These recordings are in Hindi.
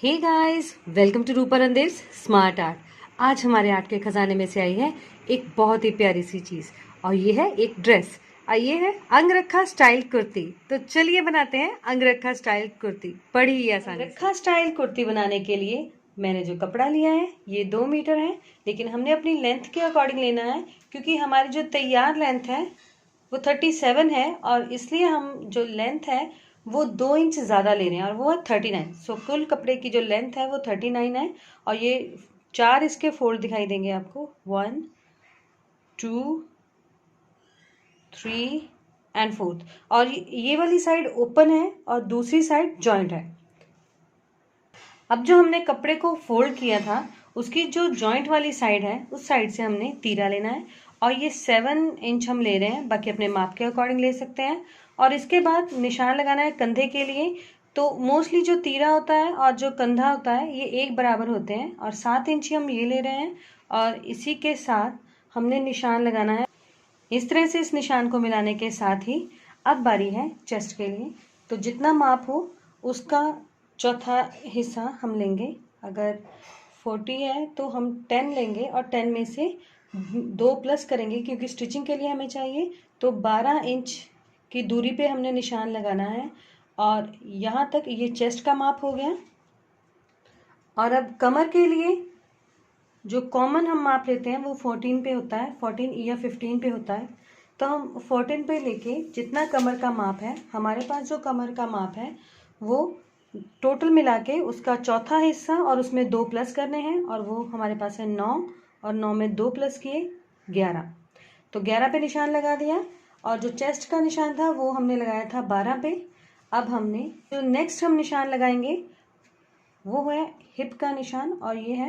हे गाइस, वेलकम टू रूपर एंड दिस स्मार्ट आर्ट। आज हमारे आर्ट के खजाने में से आई है एक बहुत ही प्यारी सी चीज़ और ये है एक ड्रेस। ये है अंगरखा स्टाइल कुर्ती। तो चलिए बनाते हैं अंगरखा स्टाइल कुर्ती बड़ी ही आसानी से। अंगरखा स्टाइल कुर्ती बनाने के लिए मैंने जो कपड़ा लिया है ये 2 मीटर है, लेकिन हमने अपनी लेंथ के अकॉर्डिंग लेना है क्योंकि हमारी जो तैयार लेंथ है वो 37 है और इसलिए हम जो लेंथ है वो 2 इंच ज़्यादा ले रहे हैं और वो है 39। सो कुल कपड़े की जो लेंथ है वो 39 है और ये 4 इसके फोल्ड दिखाई देंगे आपको, 1 2 3 एंड 4th। और ये वाली साइड ओपन है और दूसरी साइड जॉइंट है। अब जो हमने कपड़े को फोल्ड किया था उसकी जो जॉइंट वाली साइड है उस साइड से हमने तीरा लेना है और ये 7 इंच हम ले रहे हैं, बाकी अपने माप के अकॉर्डिंग ले सकते हैं। और इसके बाद निशान लगाना है कंधे के लिए। तो मोस्टली जो तीरा होता है और जो कंधा होता है ये एक बराबर होते हैं और 7 इंच ही हम ये ले रहे हैं और इसी के साथ हमने निशान लगाना है। इस तरह से इस निशान को मिलाने के साथ ही अब बारी है चेस्ट के लिए। तो जितना माप हो उसका चौथा हिस्सा हम लेंगे। अगर 40 है तो हम 10 लेंगे और 10 में से 2 प्लस करेंगे क्योंकि स्टिचिंग के लिए हमें चाहिए। तो 12 इंच की दूरी पे हमने निशान लगाना है और यहाँ तक ये चेस्ट का माप हो गया। और अब कमर के लिए जो कॉमन हम माप लेते हैं वो 14 पे होता है, 14 या 15 पे होता है। तो हम 14 पे लेके जितना कमर का माप है, हमारे पास जो कमर का माप है वो टोटल मिला के उसका चौथा हिस्सा और उसमें 2 प्लस करने हैं और वो हमारे पास है 9 और 9 में 2 प्लस किए 11। तो 11 पे निशान लगा दिया और जो चेस्ट का निशान था वो हमने लगाया था 12 पे। अब हमने जो नेक्स्ट हम निशान लगाएंगे वो है हिप का निशान और ये है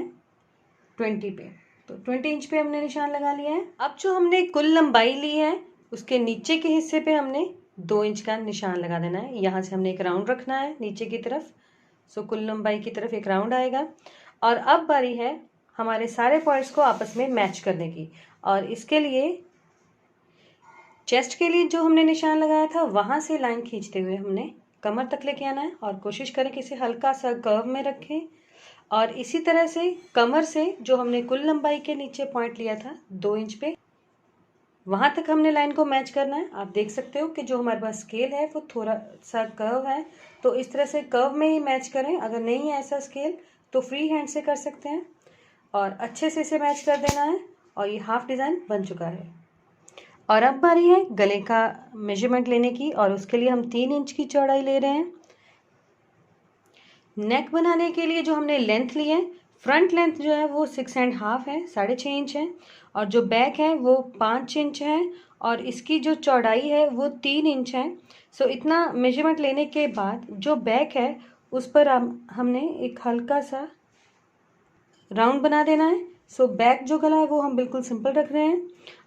20 पे। तो 20 इंच पे हमने निशान लगा लिया है। अब जो हमने कुल लंबाई ली है उसके नीचे के हिस्से पे हमने 2 इंच का निशान लगा देना है। यहाँ से हमने एक राउंड रखना है नीचे की तरफ। सो कुल लंबाई की तरफ एक राउंड आएगा और अब बारी है हमारे सारे पॉइंट्स को आपस में मैच करने की। और इसके लिए चेस्ट के लिए जो हमने निशान लगाया था वहाँ से लाइन खींचते हुए हमने कमर तक लेके आना है और कोशिश करें कि इसे हल्का सा कर्व में रखें। और इसी तरह से कमर से जो हमने कुल लंबाई के नीचे पॉइंट लिया था 2 इंच पे, वहां तक हमने लाइन को मैच करना है। आप देख सकते हो कि जो हमारे पास स्केल है वो थोड़ा सा कर्व है, तो इस तरह से कर्व में ही मैच करें। अगर नहीं है ऐसा स्केल तो फ्री हैंड से कर सकते हैं और अच्छे से इसे मैच कर देना है। और ये हाफ डिज़ाइन बन चुका है। और अब बारी है गले का मेजरमेंट लेने की और उसके लिए हम 3 इंच की चौड़ाई ले रहे हैं। नेक बनाने के लिए जो हमने लेंथ ली है, फ्रंट लेंथ जो है वो 6.5 है, 6.5 इंच है और जो बैक है वो 5 इंच है और इसकी जो चौड़ाई है वो 3 इंच है। सो इतना मेजरमेंट लेने के बाद जो बैक है उस पर हमने एक हल्का सा राउंड बना देना है। सो बैक जो गला है वो हम बिल्कुल सिंपल रख रहे हैं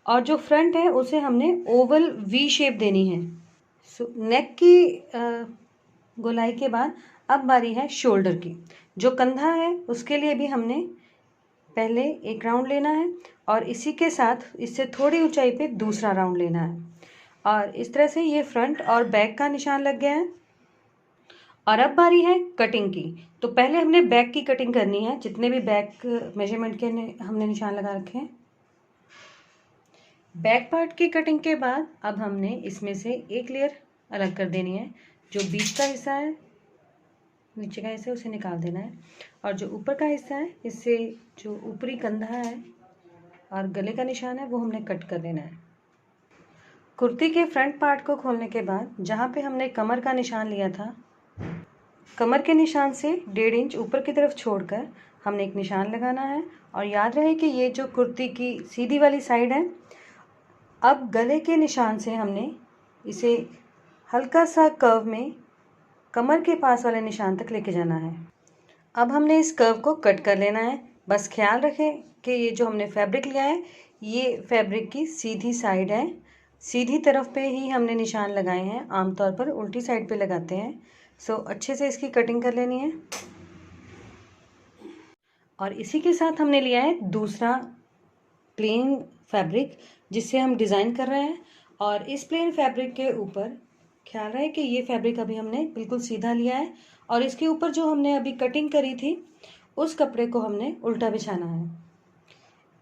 और जो फ्रंट है उसे हमने ओवल वी शेप देनी है। सो नेक की गोलाई के बाद अब बारी है शोल्डर की। जो कंधा है उसके लिए भी हमने पहले एक राउंड लेना है और इसी के साथ इससे थोड़ी ऊंचाई पे दूसरा राउंड लेना है और इस तरह से ये फ्रंट और बैक का निशान लग गया है। और अब बारी है कटिंग की। तो पहले हमने बैक की कटिंग करनी है, जितने भी बैक मेजरमेंट के हमने निशान लगा रखे हैं। बैक पार्ट की कटिंग के बाद अब हमने इसमें से एक लेयर अलग कर देनी है। जो बीच का हिस्सा है, नीचे का हिस्सा, उसे निकाल देना है और जो ऊपर का हिस्सा है इससे जो ऊपरी कंधा है और गले का निशान है वो हमने कट कर देना है। कुर्ती के फ्रंट पार्ट को खोलने के बाद जहाँ पे हमने कमर का निशान लिया था, कमर के निशान से 1.5 इंच ऊपर की तरफ छोड़कर हमने एक निशान लगाना है। और याद रहे कि ये जो कुर्ती की सीधी वाली साइड है, अब गले के निशान से हमने इसे हल्का सा कर्व में कमर के पास वाले निशान तक लेके जाना है। अब हमने इस कर्व को कट कर लेना है। बस ख्याल रखें कि ये जो हमने फैब्रिक लिया है ये फैब्रिक की सीधी साइड है, सीधी तरफ पे ही हमने निशान लगाए हैं। आमतौर पर उल्टी साइड पे लगाते हैं। सो अच्छे से इसकी कटिंग कर लेनी है। और इसी के साथ हमने लिया है दूसरा प्लेन फैब्रिक जिससे हम डिज़ाइन कर रहे हैं। और इस प्लेन फैब्रिक के ऊपर ख्याल रहे कि ये फैब्रिक अभी हमने बिल्कुल सीधा लिया है और इसके ऊपर जो हमने अभी कटिंग करी थी उस कपड़े को हमने उल्टा बिछाना है।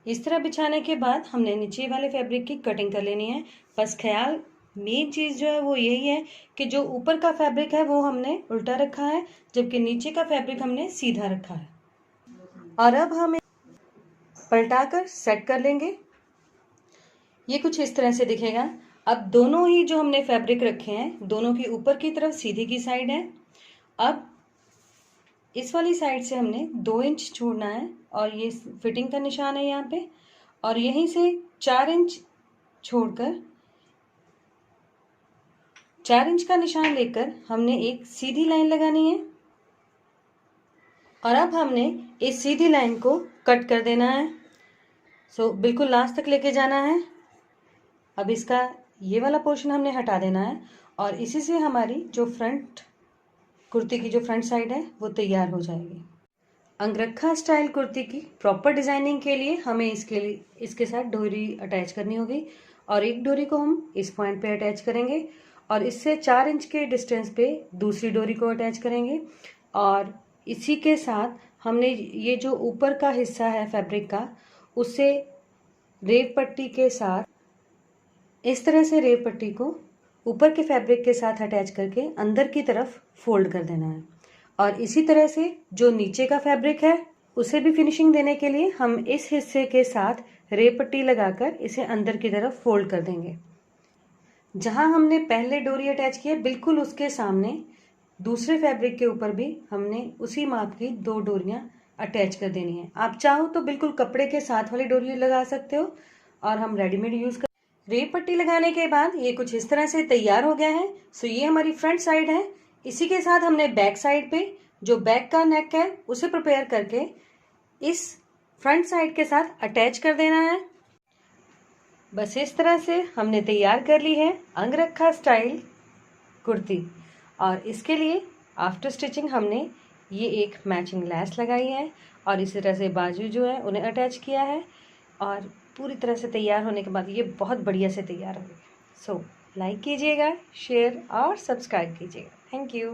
इस तरह बिछाने के बाद हमने नीचे वाले फैब्रिक की कटिंग कर लेनी है। बस ख्याल मेन चीज़ जो है वो यही है कि जो ऊपर का फैब्रिक है वो हमने उल्टा रखा है, जबकि नीचे का फैब्रिक हमने सीधा रखा है। और अब हम पलटाकर सेट कर लेंगे। ये कुछ इस तरह से दिखेगा। अब दोनों ही जो हमने फैब्रिक रखे हैं दोनों की ऊपर की तरफ सीधी की साइड है। अब इस वाली साइड से हमने 2 इंच छोड़ना है और ये फिटिंग का निशान है यहाँ पे, और यहीं से 4 इंच छोड़कर 4 इंच का निशान लेकर हमने एक सीधी लाइन लगानी है और अब हमने इस सीधी लाइन को कट कर देना है। बिल्कुल लास्ट तक लेके जाना है। अब इसका ये वाला पोर्शन हमने हटा देना है और इसी से हमारी जो फ्रंट कुर्ती की जो फ्रंट साइड है वो तैयार हो जाएगी। अंगरखा स्टाइल कुर्ती की प्रॉपर डिजाइनिंग के लिए हमें इसके साथ डोरी अटैच करनी होगी और एक डोरी को हम इस पॉइंट पे अटैच करेंगे और इससे 4 इंच के डिस्टेंस पे दूसरी डोरी को अटैच करेंगे और इसी के साथ हमने ये जो ऊपर का हिस्सा है फैब्रिक का उससे रेव पट्टी के साथ इस तरह से रेव पट्टी को ऊपर के फैब्रिक के साथ अटैच करके अंदर की तरफ फोल्ड कर देना है। और इसी तरह से जो नीचे का फैब्रिक है उसे भी फिनिशिंग देने के लिए हम इस हिस्से के साथ रेव पट्टी लगाकर इसे अंदर की तरफ फोल्ड कर देंगे। जहां हमने पहले डोरी अटैच की है बिल्कुल उसके सामने दूसरे फैब्रिक के ऊपर भी हमने उसी माप की 2 डोरियां अटैच कर देनी है। आप चाहो तो बिल्कुल कपड़े के साथ वाली डोरी लगा सकते हो और हम रेडीमेड यूज कर। रेव पट्टी लगाने के बाद ये कुछ इस तरह से तैयार हो गया है। ये हमारी फ्रंट साइड है। इसी के साथ हमने बैक साइड पे जो बैक का नेक है उसे प्रिपेयर करके इस फ्रंट साइड के साथ अटैच कर देना है। बस इस तरह से हमने तैयार कर ली है अंगरखा स्टाइल कुर्ती। और इसके लिए आफ्टर स्टिचिंग हमने ये एक मैचिंग लैस लगाई है और इसी तरह से बाजू जो है उन्हें अटैच किया है और पूरी तरह से तैयार होने के बाद ये बहुत बढ़िया से तैयार हो गई। लाइक कीजिएगा, शेयर और सब्सक्राइब कीजिएगा। Thank you.